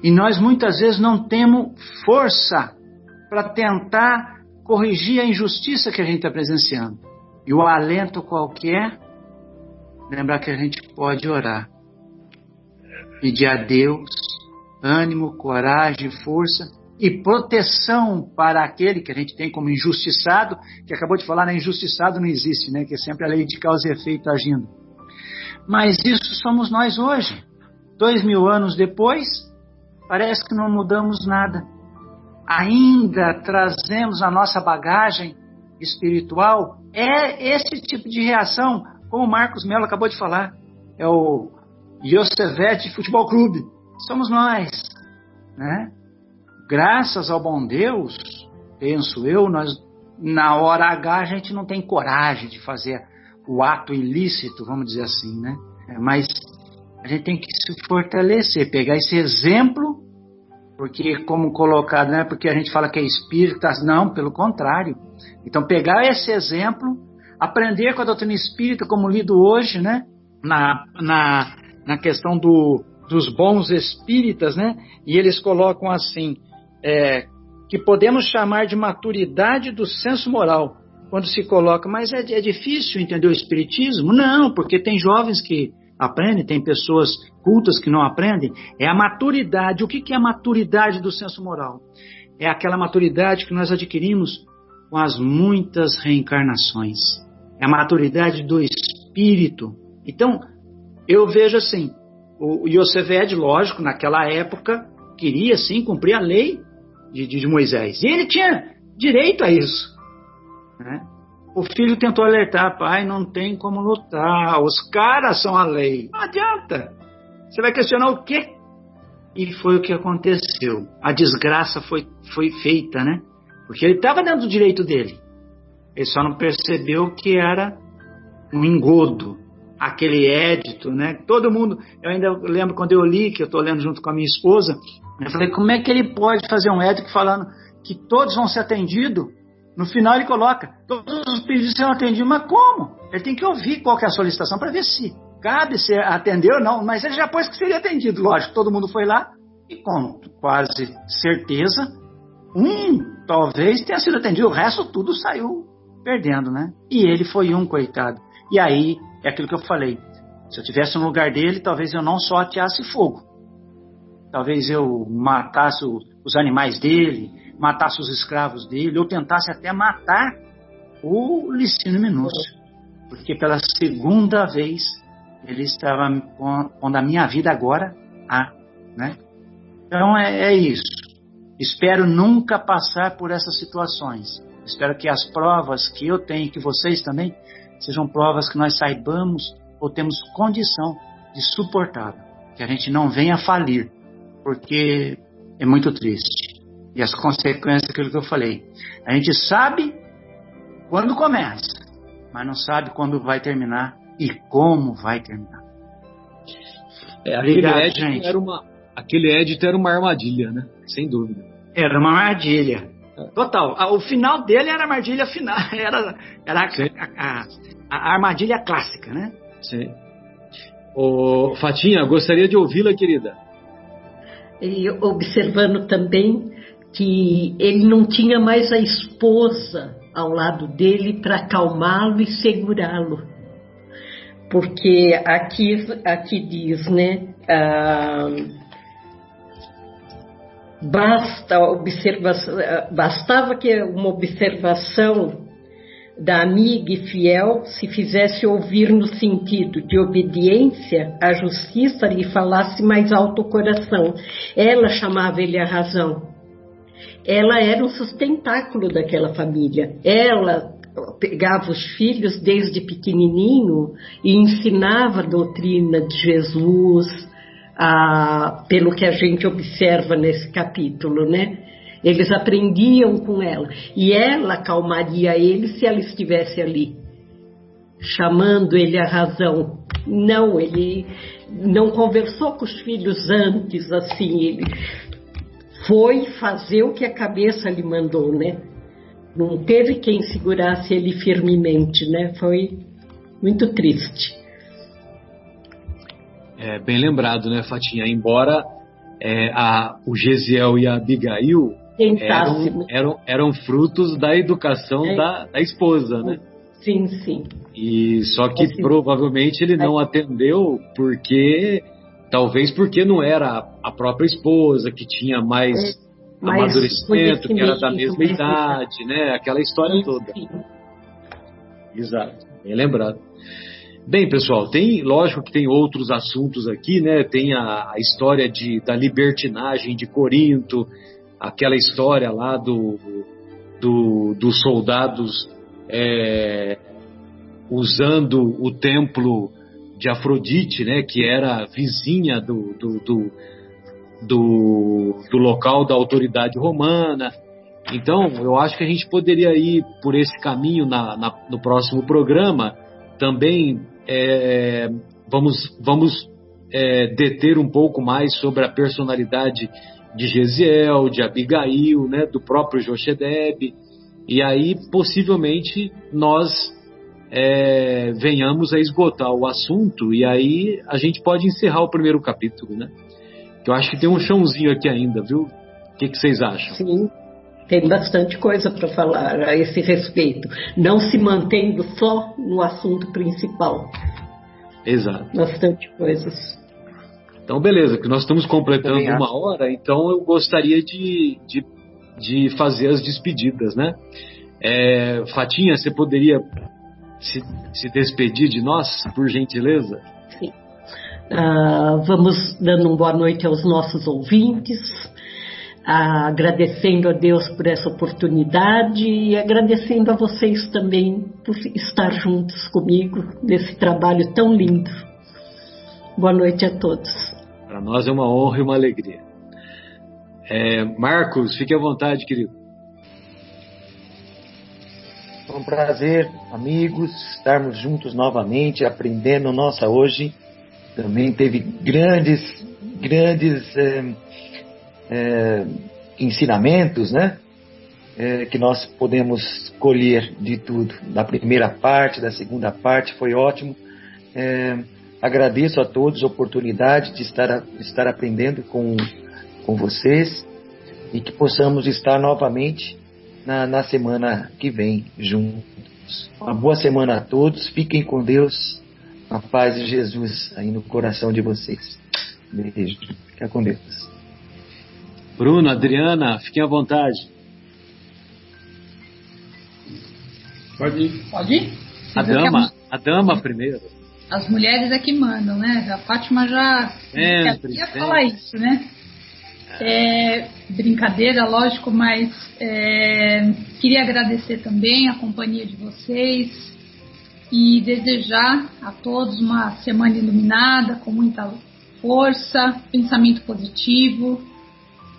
E nós muitas vezes não temos força para tentar corrigir a injustiça que a gente está presenciando. E o alento qualquer, lembrar que a gente pode orar. Pedir a Deus ânimo, coragem, força e proteção para aquele que a gente tem como injustiçado, que acabou de falar, né? Injustiçado não existe, né? Que é sempre a lei de causa e efeito agindo. Mas isso somos nós hoje. 2000 anos depois, parece que não mudamos nada. Ainda trazemos a nossa bagagem espiritual. É esse tipo de reação, como o Marcos Melo acabou de falar. É o Jochebed Futebol Clube. Somos nós, né? Graças ao bom Deus, penso eu, nós na hora H a gente não tem coragem de fazer o ato ilícito, vamos dizer assim, né? Mas a gente tem que se fortalecer, pegar esse exemplo, porque como colocado, não é porque a gente fala que é espírita, não, pelo contrário. Então pegar esse exemplo, aprender com a doutrina espírita, como lido hoje, né? Na questão dos bons espíritas, né? E eles colocam assim, que podemos chamar de maturidade do senso moral, quando se coloca, mas é difícil entender o espiritismo? Não, porque tem jovens que aprendem, tem pessoas cultas que não aprendem, é a maturidade. O que é a maturidade do senso moral? É aquela maturidade que nós adquirimos com as muitas reencarnações. É a maturidade do espírito. Então, eu vejo assim, o Yosefed, lógico, naquela época, queria sim cumprir a lei de Moisés. E ele tinha direito a isso, né? O filho tentou alertar: pai, não tem como lutar, os caras são a lei. Não adianta. Você vai questionar o quê? E foi o que aconteceu. A desgraça foi feita, né? Porque ele estava dentro do direito dele. Ele só não percebeu que era um engodo. Aquele édito, né? Todo mundo... Eu ainda lembro quando eu li, que eu estou lendo junto com a minha esposa, eu falei: como é que ele pode fazer um édito falando que todos vão ser atendidos? No final ele coloca: todos os pedidos serão atendidos. Mas como? Ele tem que ouvir qual que é a solicitação para ver se cabe, se atendeu ou não. Mas ele já pôs que seria atendido. Lógico, todo mundo foi lá e com quase certeza, talvez tenha sido atendido. O resto tudo saiu perdendo, né? E ele foi coitado. E aí, é aquilo que eu falei. Se eu tivesse no lugar dele, talvez eu não só ateasse fogo. Talvez eu matasse os animais dele, matasse os escravos dele, ou tentasse até matar o Licínio Minúcio. Porque pela segunda vez ele estava pondo a minha vida agora né? Então é isso. Espero nunca passar por essas situações. Espero que as provas que eu tenho, que vocês também, sejam provas que nós saibamos ou temos condição de suportar. Que a gente não venha falir, porque é muito triste. E as consequências daquilo que eu falei. A gente sabe quando começa, mas não sabe quando vai terminar e como vai terminar. Obrigado, gente. Aquele édito era uma armadilha, né? Sem dúvida. Era uma armadilha. Total. O final dele era a armadilha final. Era a armadilha clássica, né? Sim. Fatinha, gostaria de ouvi-la, querida. E observando também que ele não tinha mais a esposa ao lado dele para acalmá-lo e segurá-lo. Porque aqui diz, né? Bastava que uma observação da amiga e fiel se fizesse ouvir no sentido de obediência à justiça e falasse mais alto o coração. Ela chamava ele à razão. Ela era o sustentáculo daquela família. Ela pegava os filhos desde pequenininho e ensinava a doutrina de Jesus, pelo que a gente observa nesse capítulo, né? Eles aprendiam com ela. E ela acalmaria ele se ela estivesse ali, chamando ele à razão. Não, ele não conversou com os filhos antes, assim. Ele foi fazer o que a cabeça lhe mandou, né? Não teve quem segurasse ele firmemente, né? Foi muito triste. Bem lembrado, né, Fatinha? Embora o Gesiel e a Abigail eram frutos da educação da esposa, né? Sim, sim. E só que provavelmente ele não atendeu talvez porque não era a própria esposa que tinha mais amadurecimento, que era da mesma idade, né? Aquela história toda. Sim. Exato, bem lembrado. Bem, pessoal, lógico que tem outros assuntos aqui, né? Tem a história da libertinagem de Corinto, aquela história lá dos soldados usando o templo de Afrodite, né? Que era vizinha do local da autoridade romana. Então, eu acho que a gente poderia ir por esse caminho no próximo programa. Também vamos deter um pouco mais sobre a personalidade de Gesiel, de Abigail, né, do próprio Jochedeb, e aí possivelmente nós venhamos a esgotar o assunto, e aí a gente pode encerrar o primeiro capítulo, né? Que eu acho que tem um chãozinho aqui ainda, viu? O que vocês acham? Sim. Tem bastante coisa para falar a esse respeito, não se mantendo só no assunto principal. Exato. Bastante coisas. Então, beleza, que nós estamos completando 1 hora, então eu gostaria de fazer as despedidas, né? Fatinha, você poderia se despedir de nós, por gentileza? Sim. Vamos dando uma boa noite aos nossos ouvintes, agradecendo a Deus por essa oportunidade e agradecendo a vocês também por estar juntos comigo nesse trabalho tão lindo. Boa noite a todos. Para nós é uma honra e uma alegria. Marcos, fique à vontade, querido. Foi um prazer, amigos, estarmos juntos novamente, aprendendo. Nossa, hoje também teve grandes ensinamentos, né? Que nós podemos colher de tudo. Da primeira parte, da segunda parte, foi ótimo. Agradeço a todos a oportunidade de estar aprendendo com vocês e que possamos estar novamente na semana que vem juntos. Uma boa semana a todos, fiquem com Deus, a paz de Jesus aí no coração de vocês. Beijo, fica com Deus. Bruno, Adriana, fiquem à vontade. Pode ir. Pode ir? A dama primeiro. As mulheres é que mandam, né? A Fátima já ia falar isso, né? Brincadeira, lógico, mas queria agradecer também a companhia de vocês e desejar a todos uma semana iluminada, com muita força, pensamento positivo,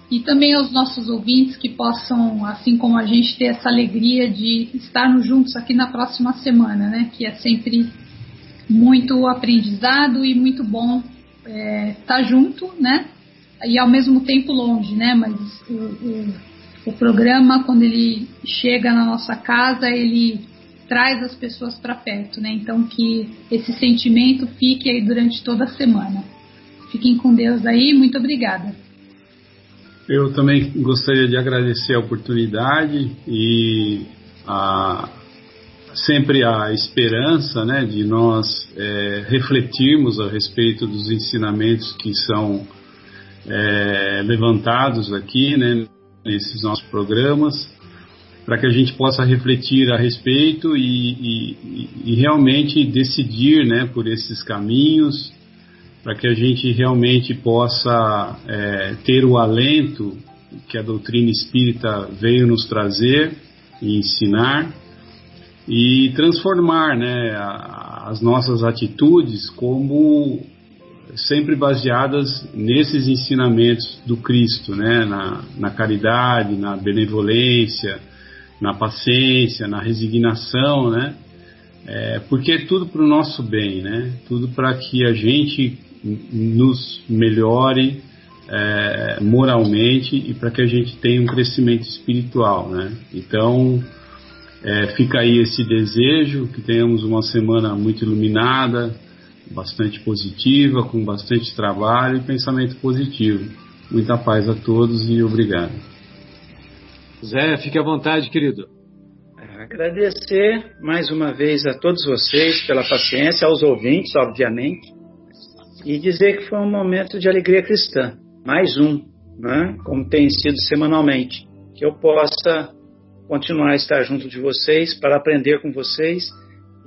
e também aos nossos ouvintes que possam, assim como a gente, ter essa alegria de estarmos juntos aqui na próxima semana, né? Que é sempre muito aprendizado e muito bom estar junto, né? E ao mesmo tempo longe, né? Mas o programa, quando ele chega na nossa casa, ele traz as pessoas para perto, né? Então que esse sentimento fique aí durante toda a semana. Fiquem com Deus aí, muito obrigada. Eu também gostaria de agradecer a oportunidade e sempre a esperança, né, de nós refletirmos a respeito dos ensinamentos que são levantados aqui, né, nesses nossos programas, para que a gente possa refletir a respeito e realmente decidir, né, por esses caminhos, para que a gente realmente possa ter o alento que a doutrina espírita veio nos trazer e ensinar e transformar, né, as nossas atitudes como sempre baseadas nesses ensinamentos do Cristo, né, na caridade, na benevolência, na paciência, na resignação, né, porque é tudo para o nosso bem, né, tudo para que a gente nos melhore moralmente e para que a gente tenha um crescimento espiritual, né? Então fica aí esse desejo, que tenhamos uma semana muito iluminada, bastante positiva, com bastante trabalho e pensamento positivo. Muita paz a todos e obrigado. Zé, fique à vontade, querido. Agradecer mais uma vez a todos vocês pela paciência, aos ouvintes, obviamente, e dizer que foi um momento de alegria cristã, mais um, né? Como tem sido semanalmente, que eu possa continuar a estar junto de vocês, para aprender com vocês,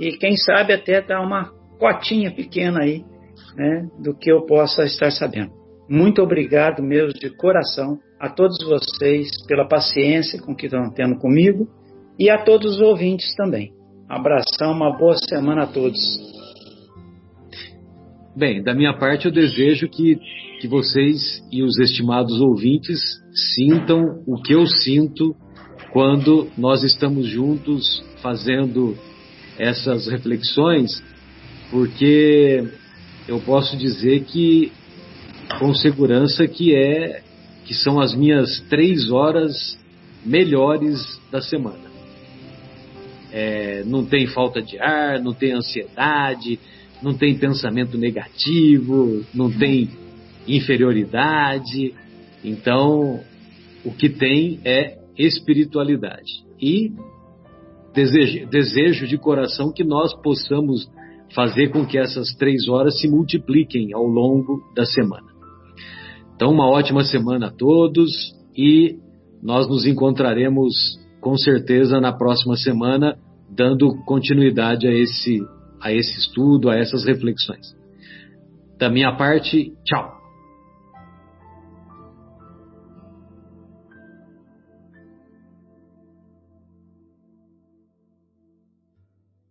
e quem sabe até dar uma cotinha pequena aí, né, do que eu possa estar sabendo. Muito obrigado mesmo de coração a todos vocês pela paciência com que estão tendo comigo, e a todos os ouvintes também. Abração, uma boa semana a todos. Bem, da minha parte eu desejo que vocês e os estimados ouvintes sintam o que eu sinto quando nós estamos juntos fazendo essas reflexões, porque eu posso dizer que com segurança que são as minhas 3 horas melhores da semana. Não tem falta de ar, não tem ansiedade, não tem pensamento negativo, não tem inferioridade. Então, o que tem é espiritualidade. E desejo de coração que nós possamos fazer com que essas 3 horas se multipliquem ao longo da semana. Então, uma ótima semana a todos e nós nos encontraremos com certeza na próxima semana, dando continuidade a esse estudo, a essas reflexões. Da minha parte, tchau!